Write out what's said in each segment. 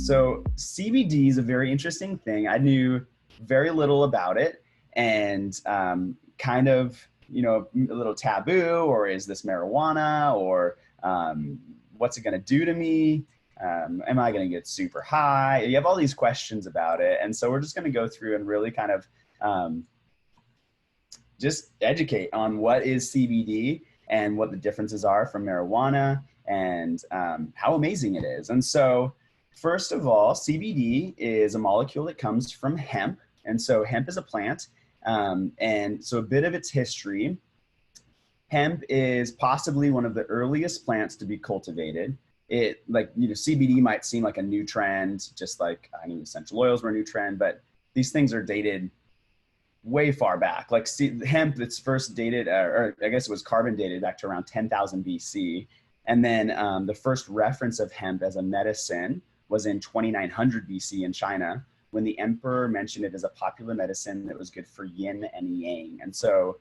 So CBD is a very interesting thing. I knew very little about it, and kind of, a little taboo, or is this marijuana, or what's it going to do to me? Am I going to get super high? You have all these questions about it. And so we're just going to go through and really kind of um, just educate on what is CBD and what the differences are from marijuana, and how amazing it is. And so, first of all, CBD is a molecule that comes from hemp. And so, hemp is a plant. And so, a bit of its history: hemp is possibly one of the earliest plants to be cultivated. It, like, CBD might seem like a new trend, just like essential oils were a new trend, but these things are dated way far back. Like, hemp, it's first dated, or I guess it was carbon dated back to around 10,000 BC. And then the first reference of hemp as a medicine was in 2900 BC in China, when the emperor mentioned it as a popular medicine that was good for yin and yang. And so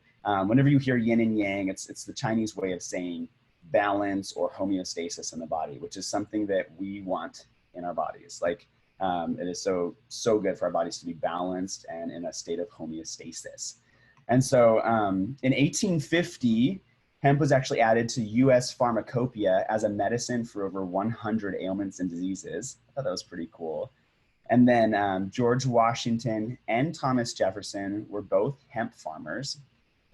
whenever you hear yin and yang, it's the Chinese way of saying balance or homeostasis in the body, which is something that we want in our bodies. Like, it is so good for our bodies to be balanced and in a state of homeostasis. And so in 1850, hemp was actually added to US pharmacopoeia as a medicine for over 100 ailments and diseases. I thought that was pretty cool. And then George Washington and Thomas Jefferson were both hemp farmers.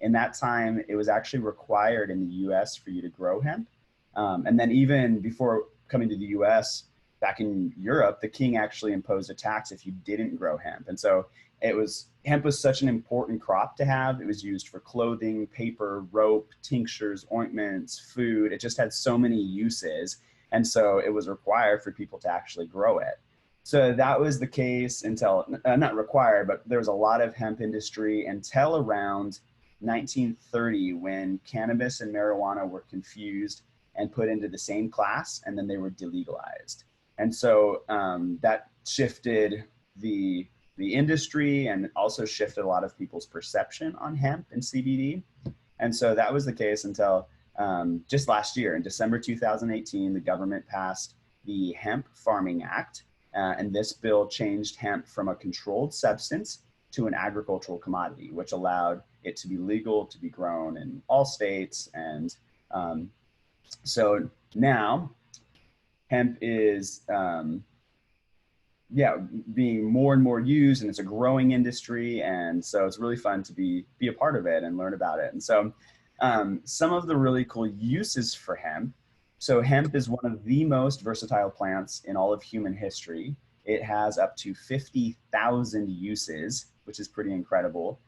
In that time, it was actually required in the US for you to grow hemp. And then even before coming to the US, back in Europe, the king actually imposed a tax if you didn't grow hemp. And so hemp was such an important crop to have. It was used for clothing, paper, rope, tinctures, ointments, food. It just had so many uses. And so it was required for people to actually grow it. So that was the case until, not required, but there was a lot of hemp industry until around 1930, when cannabis and marijuana were confused and put into the same class, and then they were delegalized. And so that shifted the industry, and also shifted a lot of people's perception on hemp and CBD. And so that was the case until just last year, in December 2018, the government passed the Hemp Farming Act. And this bill changed hemp from a controlled substance to an agricultural commodity, which allowed it to be legal to be grown in all states. And so now hemp is being more and more used, and it's a growing industry. And so it's really fun to be a part of it and learn about it. And so some of the really cool uses for hemp. So hemp is one of the most versatile plants in all of human history. It has up to 50,000 uses, which is pretty incredible.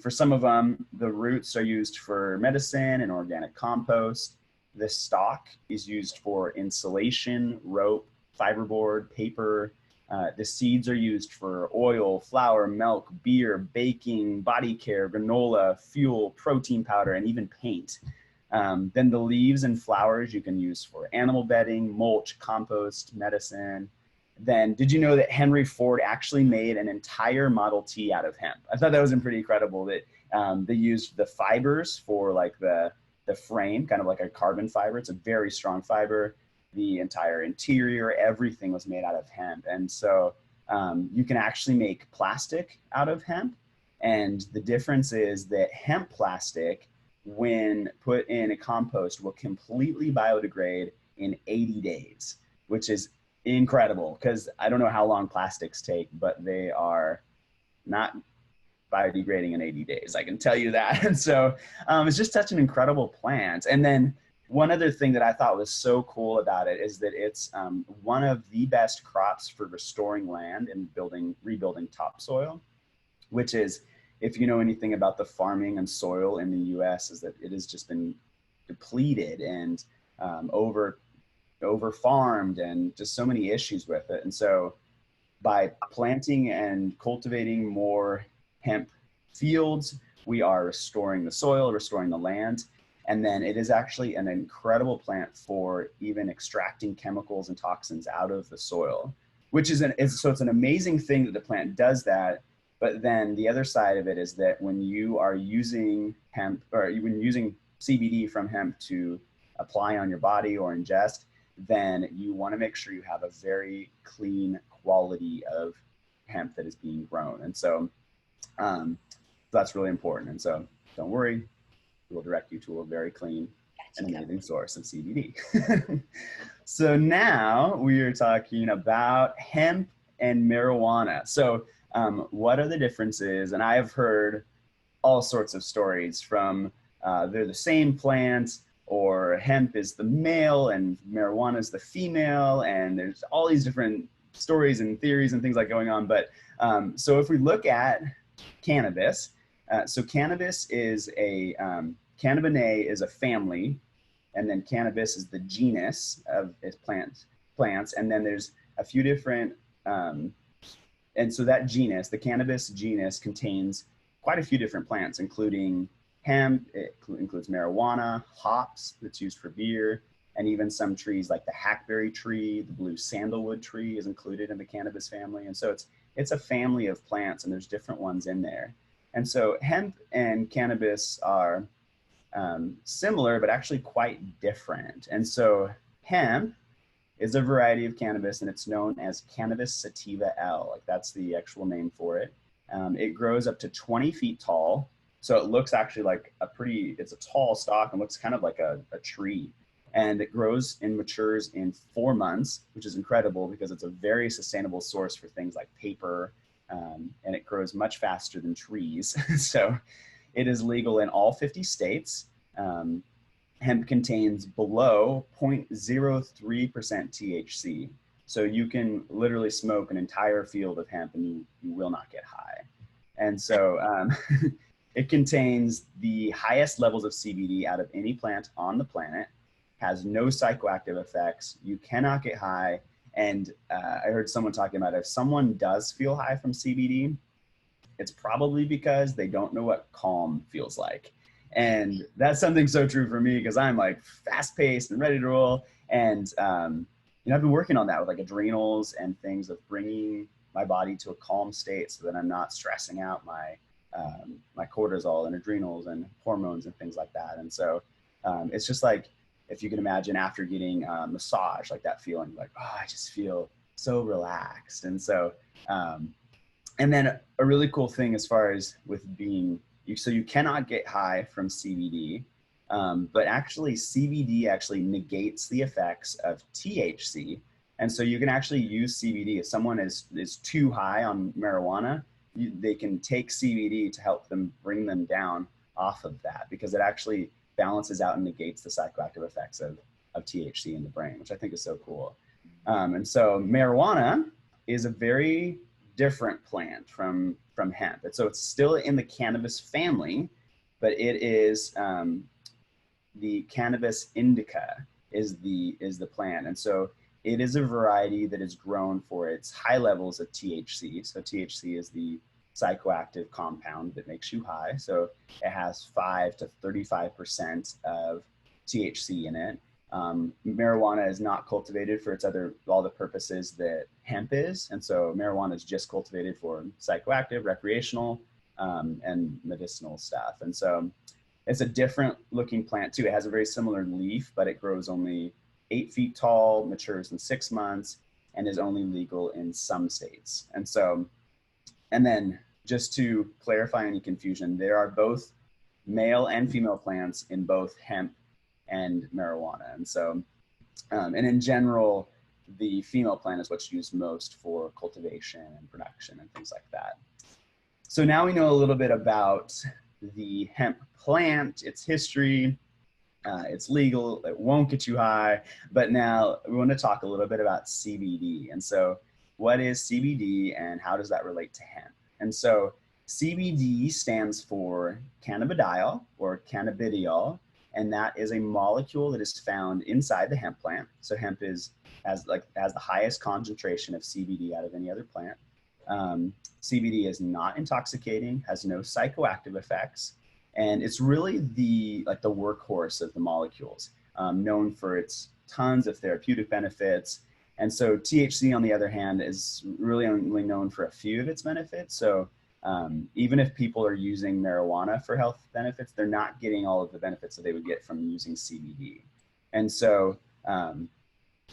For some of them, the roots are used for medicine and organic compost. The stalk is used for insulation, rope, fiberboard, paper. The seeds are used for oil, flour, milk, beer, baking, body care, granola, fuel, protein powder, and even paint. Then the leaves and flowers you can use for animal bedding, mulch, compost, medicine. Then, did you know that Henry Ford actually made an entire Model T out of hemp? I thought that was pretty incredible, that they used the fibers for like the frame, kind of like a carbon fiber. It's a very strong fiber. The entire interior, everything was made out of hemp. And so you can actually make plastic out of hemp. And the difference is that hemp plastic, when put in a compost, will completely biodegrade in 80 days, which is incredible, because I don't know how long plastics take, but they are not biodegrading in 80 days. I can tell you that. And so it's just such an incredible plant. And then one other thing that I thought was so cool about it is that it's one of the best crops for restoring land and rebuilding topsoil, which is, if you know anything about the farming and soil in the US, is that it has just been depleted and over farmed, and just so many issues with it. And so by planting and cultivating more hemp fields, we are restoring the soil, restoring the land. And then it is actually an incredible plant for even extracting chemicals and toxins out of the soil, which is so it's an amazing thing that the plant does that. But then the other side of it is that when you are using hemp, or when using CBD from hemp to apply on your body or ingest, then you want to make sure you have a very clean quality of hemp that is being grown. And so that's really important. And so don't worry, we'll direct you to a very clean and amazing source of CBD. So now we are talking about hemp and marijuana. So what are the differences? And I've heard all sorts of stories from they're the same plant, or hemp is the male and marijuana is the female, and there's all these different stories and theories and things like going on. But so if we look at cannabis, so cannabis is a Cannabinae is a family, and then cannabis is the genus of its plants, and then there's a few different and so that genus, the cannabis genus, contains quite a few different plants, including hemp. It includes marijuana, hops that's used for beer, and even some trees like the hackberry tree, the blue sandalwood tree is included in the cannabis family. And so it's a family of plants, and there's different ones in there. And so hemp and cannabis are similar, but actually quite different. And so hemp is a variety of cannabis, and it's known as Cannabis sativa L. Like, that's the actual name for it. It grows up to 20 feet tall. So it looks actually like it's a tall stalk and looks kind of like a tree. And it grows and matures in 4 months, which is incredible because it's a very sustainable source for things like paper. And it grows much faster than trees. So it is legal in all 50 states. Hemp contains below 0.03% THC. So you can literally smoke an entire field of hemp and you will not get high. And so it contains the highest levels of CBD out of any plant on the planet, has no psychoactive effects. You cannot get high. And I heard someone talking about if someone does feel high from CBD, it's probably because they don't know what calm feels like. And that's something so true for me, because I'm like fast paced and ready to roll. And, I've been working on that with like adrenals and things of bringing my body to a calm state so that I'm not stressing out my cortisol and adrenals and hormones and things like that. And so it's just like, if you can imagine after getting a massage, like that feeling like, oh, I just feel so relaxed. And so, and then a really cool thing as far as with so you cannot get high from CBD, but actually CBD actually negates the effects of THC. And so you can actually use CBD if someone is too high on marijuana, they can take CBD to help them bring them down off of that, because it actually balances out and negates the psychoactive effects of THC in the brain, which I think is so cool. And so marijuana is a very different plant from hemp. And so it's still in the cannabis family, but it is the cannabis indica is the plant. And so it is a variety that is grown for its high levels of THC. So THC is the psychoactive compound that makes you high. So it has 5 to 35% of THC in it. Marijuana is not cultivated for all the purposes that hemp is. And so marijuana is just cultivated for psychoactive, recreational, and medicinal stuff. And so it's a different looking plant too. It has a very similar leaf, but it grows only 8 feet tall, matures in 6 months, and is only legal in some states. And so, and then just to clarify any confusion, there are both male and female plants in both hemp and marijuana. And so, and in general, the female plant is what's used most for cultivation and production and things like that. So now we know a little bit about the hemp plant, its history. It's legal, it won't get you high, but now we want to talk a little bit about CBD. And so what is CBD and how does that relate to hemp? And so CBD stands for cannabidiol or cannabidiol, and that is a molecule that is found inside the hemp plant. So hemp has the highest concentration of CBD out of any other plant. CBD is not intoxicating, has no psychoactive effects, and it's really the workhorse of the molecules, known for its tons of therapeutic benefits. And so THC, on the other hand, is really only known for a few of its benefits. So even if people are using marijuana for health benefits, they're not getting all of the benefits that they would get from using CBD. And so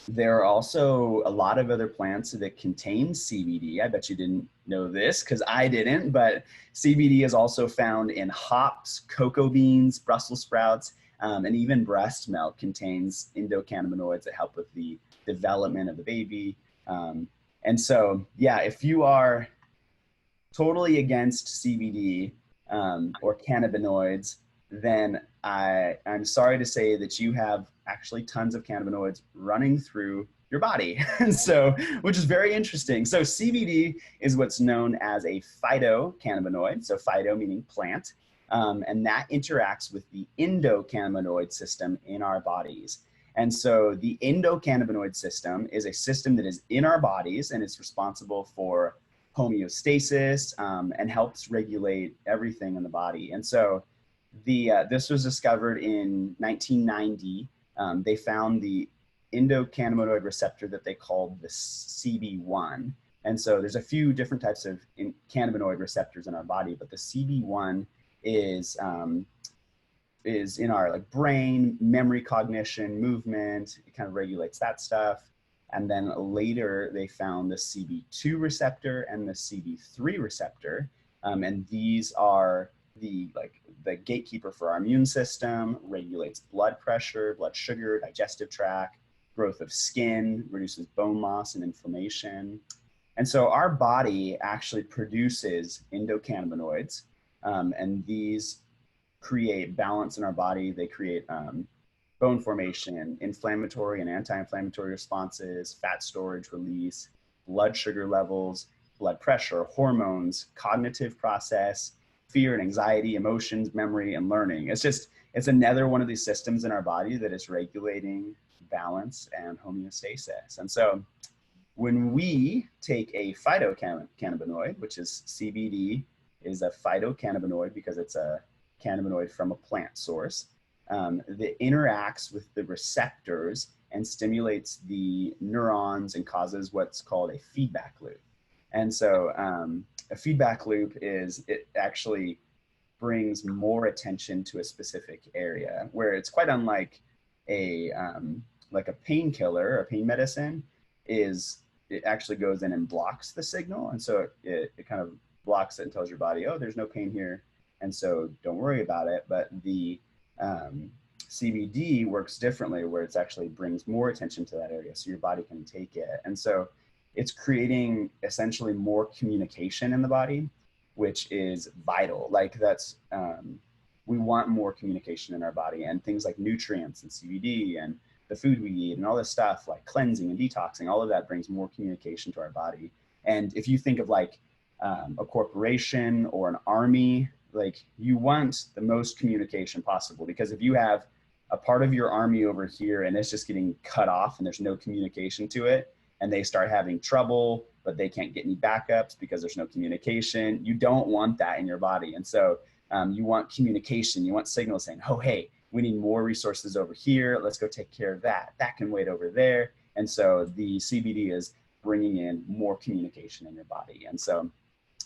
There are also a lot of other plants that contain CBD. I bet you didn't know this because I didn't, but CBD is also found in hops, cocoa beans, Brussels sprouts, and even breast milk contains endocannabinoids that help with the development of the baby. Um, and so, yeah, if you are totally against CBD or cannabinoids, then I'm sorry to say that you have actually tons of cannabinoids running through your body. And so, which is very interesting. So CBD is what's known as a phytocannabinoid. So phyto meaning plant. And that interacts with the endocannabinoid system in our bodies. And so the endocannabinoid system is a system that is in our bodies and it's responsible for homeostasis and helps regulate everything in the body. And so this was discovered in 1990. They found the endocannabinoid receptor that they called the CB1. And so there's a few different types of cannabinoid receptors in our body, but the CB1 is in our like brain, memory, cognition, movement. It kind of regulates that stuff. And then later they found the CB2 receptor and the CB3 receptor. And these are the gatekeeper for our immune system, regulates blood pressure, blood sugar, digestive tract, growth of skin, reduces bone loss and inflammation. And so our body actually produces endocannabinoids, and these create balance in our body. They create bone formation, inflammatory and anti-inflammatory responses, fat storage release, blood sugar levels, blood pressure, hormones, cognitive process, fear and anxiety, emotions, memory, and learning. It's another one of these systems in our body that is regulating balance and homeostasis. And so when we take a phytocannabinoid, which is CBD, is a phytocannabinoid because it's a cannabinoid from a plant source, that interacts with the receptors and stimulates the neurons and causes what's called a feedback loop. And so a feedback loop is, it actually brings more attention to a specific area, where it's quite unlike a painkiller or pain medicine. It actually goes in and blocks the signal. And so it kind of blocks it and tells your body, oh, there's no pain here, and so don't worry about it. But the CBD works differently, where it's actually brings more attention to that area so your body can take it. And so it's creating essentially more communication in the body, which is vital. Like we want more communication in our body, and things like nutrients and CBD and the food we eat and all this stuff like cleansing and detoxing, all of that brings more communication to our body. And if you think of like a corporation or an army, like you want the most communication possible, because if you have a part of your army over here and it's just getting cut off and there's no communication to it, and they start having trouble, but they can't get any backups because there's no communication, you don't want that in your body. And so you want communication, you want signals saying, oh, hey, we need more resources over here. Let's go take care of that. That can wait over there. And so the CBD is bringing in more communication in your body. And so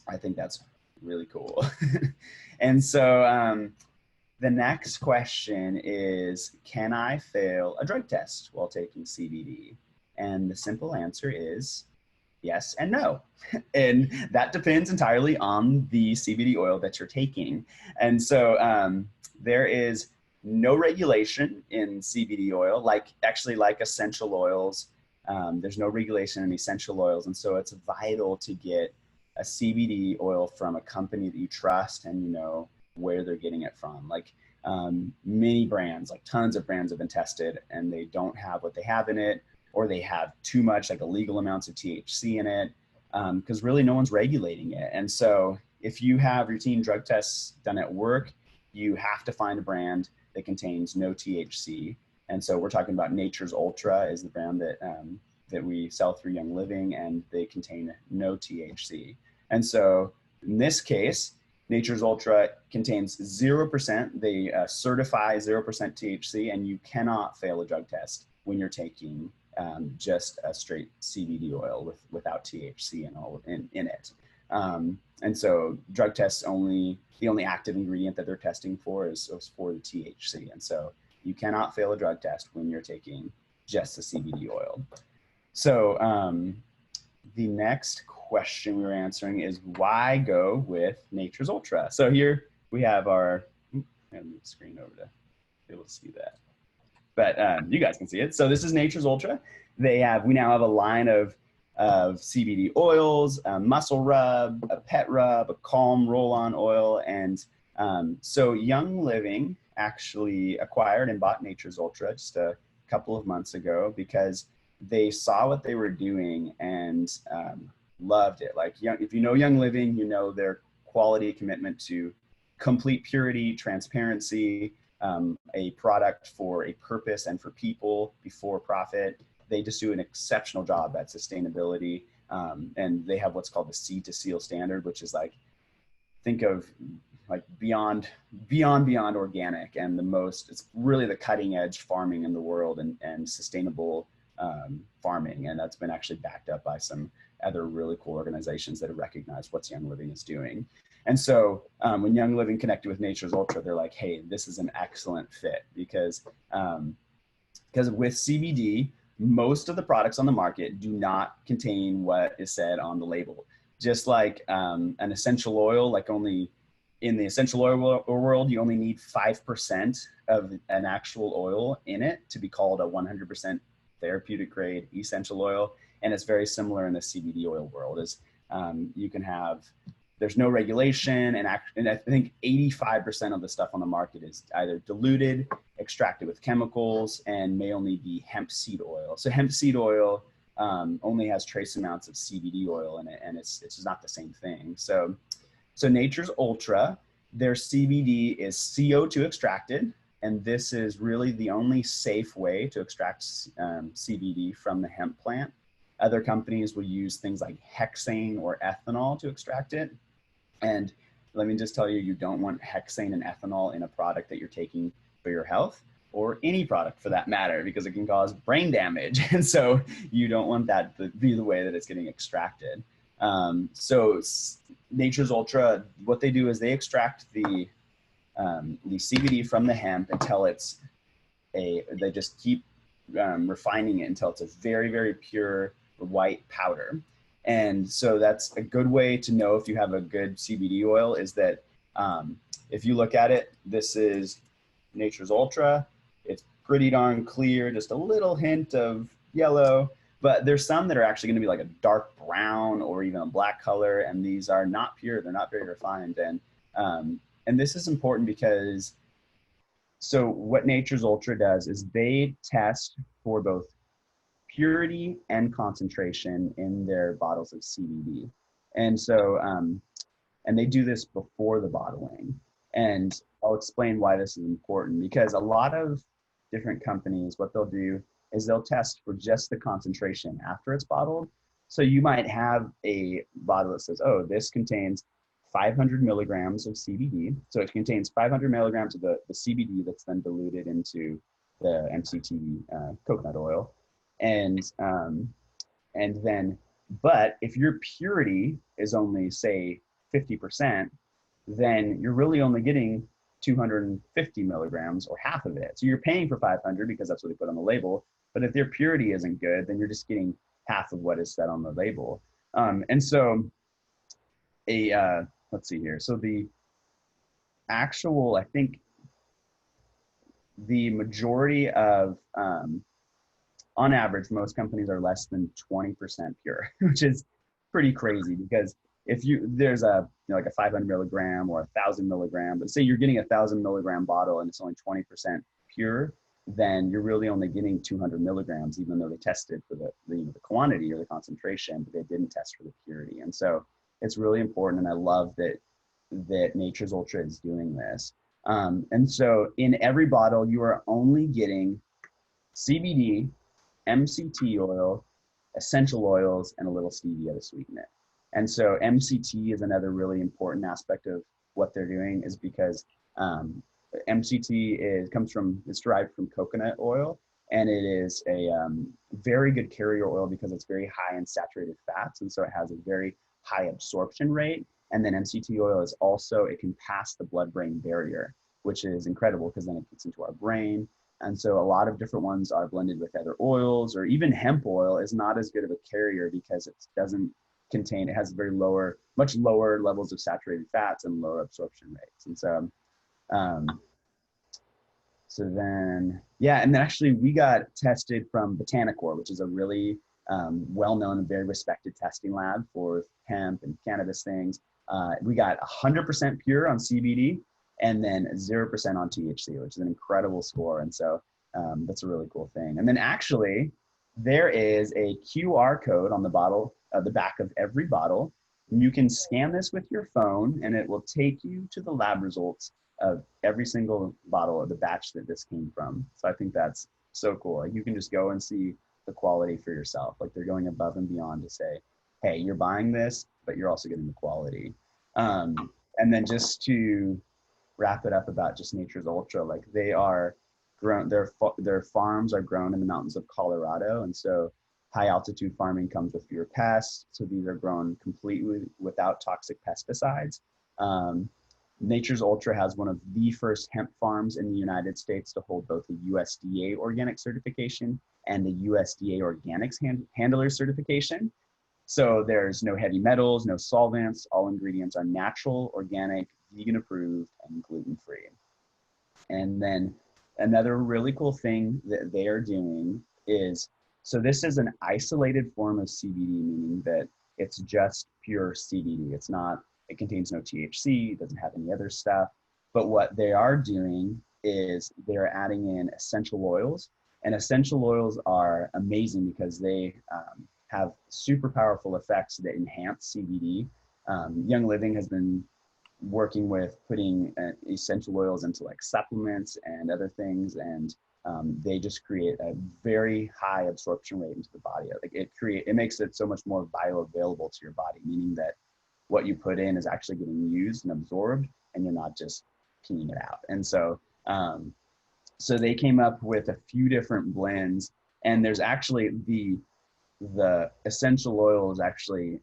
I think that's really cool. And so the next question is, can I fail a drug test while taking CBD? And the simple answer is yes and no. And that depends entirely on the CBD oil that you're taking. And so there is no regulation in CBD oil, like essential oils. There's no regulation in essential oils. And so it's vital to get a CBD oil from a company that you trust and you know where they're getting it from. Like many brands, like tons of brands have been tested and they don't have what they have in it, or they have too much, like illegal amounts of THC in it, because really no one's regulating it. And so if you have routine drug tests done at work, you have to find a brand that contains no THC. And so we're talking about Nature's Ultra is the brand that we sell through Young Living, and they contain no THC. And so in this case, Nature's Ultra contains 0%. They certify 0% THC, and you cannot fail a drug test when you're taking just a straight CBD oil without THC in it. And so drug tests the only active ingredient that they're testing for is for the THC. And so you cannot fail a drug test when you're taking just the CBD oil. So the next question we were answering is why go with Nature's Ultra? So here we have our, I'm gonna move the screen over to be able to see that. But you guys can see it. So this is Nature's Ultra. We now have a line of CBD oils, a muscle rub, a pet rub, a calm roll-on oil. And so Young Living actually acquired and bought Nature's Ultra just a couple of months ago because they saw what they were doing and loved it. Like, if you know Young Living, you know their quality commitment to complete purity, transparency, a product for a purpose and for people before profit. They just do an exceptional job at sustainability. And they have what's called the seed to seal standard, which is like, think of like beyond organic and it's really the cutting edge farming in the world and sustainable farming. And that's been actually backed up by some other really cool organizations that have recognized what Young Living is doing. And so when Young Living connected with Nature's Ultra, they're like, hey, this is an excellent fit because with CBD, most of the products on the market do not contain what is said on the label. Just like an essential oil, like only in the essential oil world, you only need 5% of an actual oil in it to be called a 100% therapeutic grade essential oil. And it's very similar in the CBD oil world. You can have, there's no regulation, and I think 85% of the stuff on the market is either diluted, extracted with chemicals, and may only be hemp seed oil. So hemp seed oil only has trace amounts of CBD oil in it, and it's just not the same thing. So Nature's Ultra, their CBD is CO2 extracted, and this is really the only safe way to extract CBD from the hemp plant. Other companies will use things like hexane or ethanol to extract it. And let me just tell you, you don't want hexane and ethanol in a product that you're taking for your health, or any product for that matter, because it can cause brain damage. And so you don't want that to be the way that it's getting extracted. So Nature's Ultra, what they do is they extract the CBD from the hemp until they just keep refining it until it's a very, very pure white powder. And so that's a good way to know if you have a good CBD oil is that if you look at it, this is Nature's Ultra. It's pretty darn clear, just a little hint of yellow, but there's some that are actually going to be like a dark brown or even a black color. And these are not pure. They're not very refined. And this is important because, so what Nature's Ultra does is they test for both purity and concentration in their bottles of CBD. And so, and they do this before the bottling. And I'll explain why this is important, because a lot of different companies, what they'll do is they'll test for just the concentration after it's bottled. So you might have a bottle that says, oh, this contains 500 milligrams of CBD. So it contains 500 milligrams of the CBD that's then diluted into the MCT coconut oil. And then, but if your purity is only, say, 50%, then you're really only getting 250 milligrams or half of it. So you're paying for 500 because that's what they put on the label. But if their purity isn't good, then you're just getting half of what is said on the label. And so let's see here. So the actual, I think the majority of, on average, most companies are less than 20% pure, which is pretty crazy because if there's like a 500 milligram or 1,000 milligram, but say you're getting 1,000 milligram bottle and it's only 20% pure, then you're really only getting 200 milligrams, even though they tested for the quantity or the concentration, but they didn't test for the purity. And so it's really important. And I love that Nature's Ultra is doing this. And so in every bottle, you are only getting CBD, MCT oil, essential oils, and a little stevia to sweeten it. And so MCT is another really important aspect of what they're doing, is because MCT it's derived from coconut oil, and it is a very good carrier oil because it's very high in saturated fats, and so it has a very high absorption rate. And then MCT oil is also, it can pass the blood-brain barrier, which is incredible because then it gets into our brain. And so a lot of different ones are blended with other oils, or even hemp oil is not as good of a carrier because it doesn't contain, it has much lower levels of saturated fats and lower absorption rates. And so, um, yeah, and then actually we got tested from Botanicor, which is a really well-known and very respected testing lab for hemp and cannabis things. We got 100% pure on CBD and then 0% on THC, which is an incredible score. And so that's a really cool thing. And then actually there is a QR code on the bottle, the back of every bottle. You can scan this with your phone and it will take you to the lab results of every single bottle of the batch that this came from. So I think that's so cool. Like you can just go and see the quality for yourself. Like they're going above and beyond to say, hey, you're buying this, but you're also getting the quality. And then just to wrap it up about just Nature's Ultra, like they are grown, their farms are grown in the mountains of Colorado. And so high altitude farming comes with fewer pests. So these are grown completely without toxic pesticides. Nature's Ultra has one of the first hemp farms in the United States to hold both a USDA organic certification and a USDA organics handler certification. So there's no heavy metals, no solvents. All ingredients are natural, organic, vegan approved, and gluten-free. And then another really cool thing that they are doing is, so this is an isolated form of CBD, meaning that it's just pure CBD. It's not, it contains no THC, it doesn't have any other stuff. But what they are doing is they're adding in essential oils. And essential oils are amazing because they have super powerful effects that enhance CBD. Young Living has been working with putting essential oils into like supplements and other things, and they just create a very high absorption rate into the body. Like it makes it so much more bioavailable to your body, meaning that what you put in is actually getting used and absorbed, and you're not just peeing it out. And so, so they came up with a few different blends, and there's actually the essential oils actually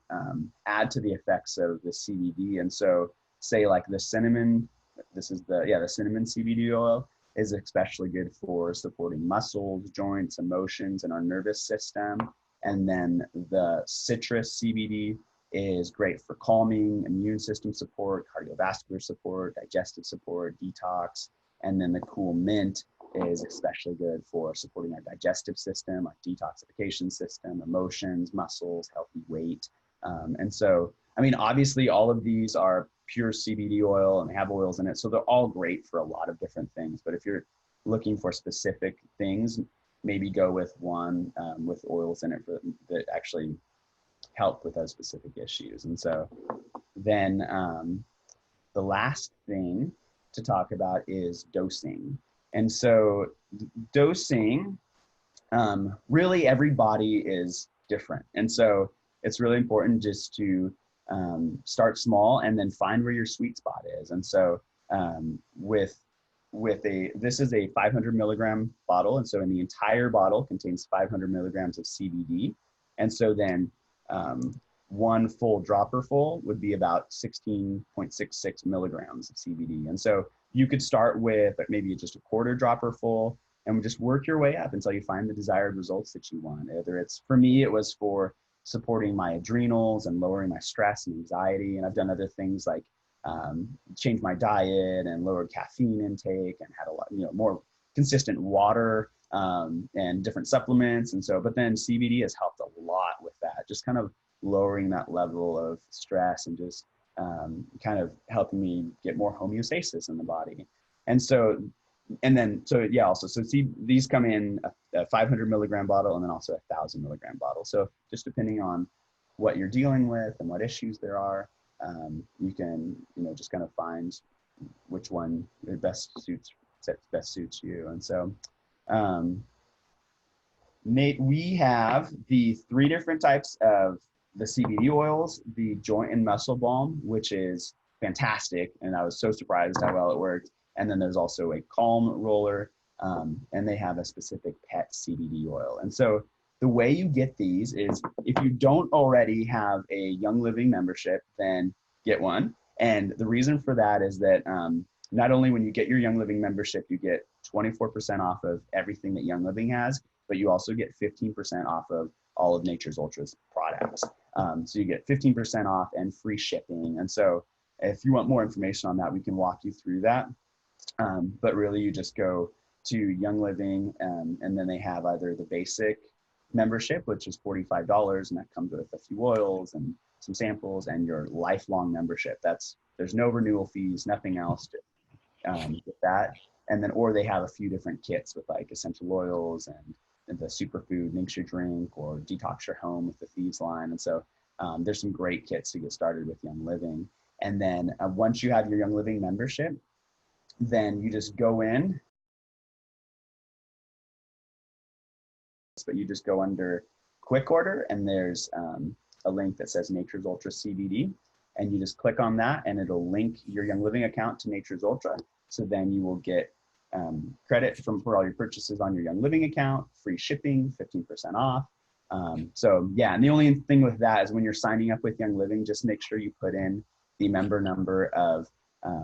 add to the effects of the CBD. And so say like the cinnamon, the cinnamon CBD oil is especially good for supporting muscles, joints, emotions, and our nervous system. And then the citrus CBD is great for calming, immune system support, cardiovascular support, digestive support, detox. And then the cool mint is especially good for supporting our digestive system, our detoxification system, emotions, muscles, healthy weight. And so, I mean, obviously all of these are pure CBD oil and have oils in it. So they're all great for a lot of different things. But if you're looking for specific things, maybe go with one with oils in it that actually help with those specific issues. And so then the last thing to talk about is dosing. And so dosing, really every body is different. And so it's really important just to start small and then find where your sweet spot is. And so this is a 500 milligram bottle. And so in the entire bottle contains 500 milligrams of CBD. And so then one full dropper full would be about 16.66 milligrams of CBD. And so you could start with maybe just a quarter dropper full and just work your way up until you find the desired results that you want. Whether it's, for me, it was for supporting my adrenals and lowering my stress and anxiety. And I've done other things like change my diet and lowered caffeine intake and had a lot, more consistent water and different supplements. And so, but then CBD has helped a lot with that, just kind of lowering that level of stress and just kind of helping me get more homeostasis in the body. And so, so see, these come in a 500 milligram bottle and then also 1,000 milligram bottle. So just depending on what you're dealing with and what issues there are, you can, just kind of find which one best suits you. And so, Nate, we have the 3 different types of the CBD oils, the joint and muscle balm, which is fantastic. And I was so surprised how well it worked. And then there's also a calm roller, and they have a specific pet CBD oil. And so the way you get these is, if you don't already have a Young Living membership, then get one. And the reason for that is that not only when you get your Young Living membership, you get 24% off of everything that Young Living has, but you also get 15% off of all of Nature's Ultra's products. So you get 15% off and free shipping. And so if you want more information on that, we can walk you through that. But really you just go to Young Living, and then they have either the basic membership, which is $45, and that comes with a few oils and some samples, and your lifelong membership. There's no renewal fees, nothing else with that. And then, or they have a few different kits with like essential oils and the superfood makes your drink, or detox your home with the Thieves line. And so there's some great kits to get started with Young Living. And then once you have your Young Living membership, then you just go in, but you just go under quick order, and there's a link that says Nature's Ultra CBD, and you just click on that and it'll link your Young Living account to Nature's Ultra. So then you will get credit for all your purchases on your Young Living account, free shipping, 15% off. So yeah, and the only thing with that is when you're signing up with Young Living, just make sure you put in the member number of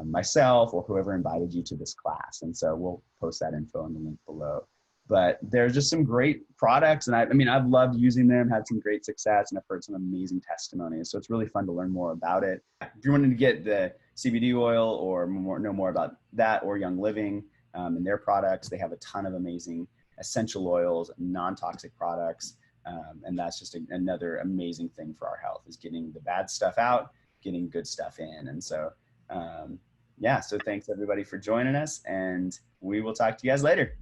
myself or whoever invited you to this class. And so we'll post that info in the link below. But there's just some great products, and I mean, I've loved using them, had some great success, and I've heard some amazing testimonies. So it's really fun to learn more about it. If you're wanting to get the CBD oil or know more about that or Young Living and their products, they have a ton of amazing essential oils, non-toxic products. And that's just another amazing thing for our health, is getting the bad stuff out, getting good stuff in. And so, yeah, so thanks everybody for joining us, and we will talk to you guys later.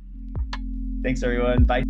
Thanks everyone. Bye.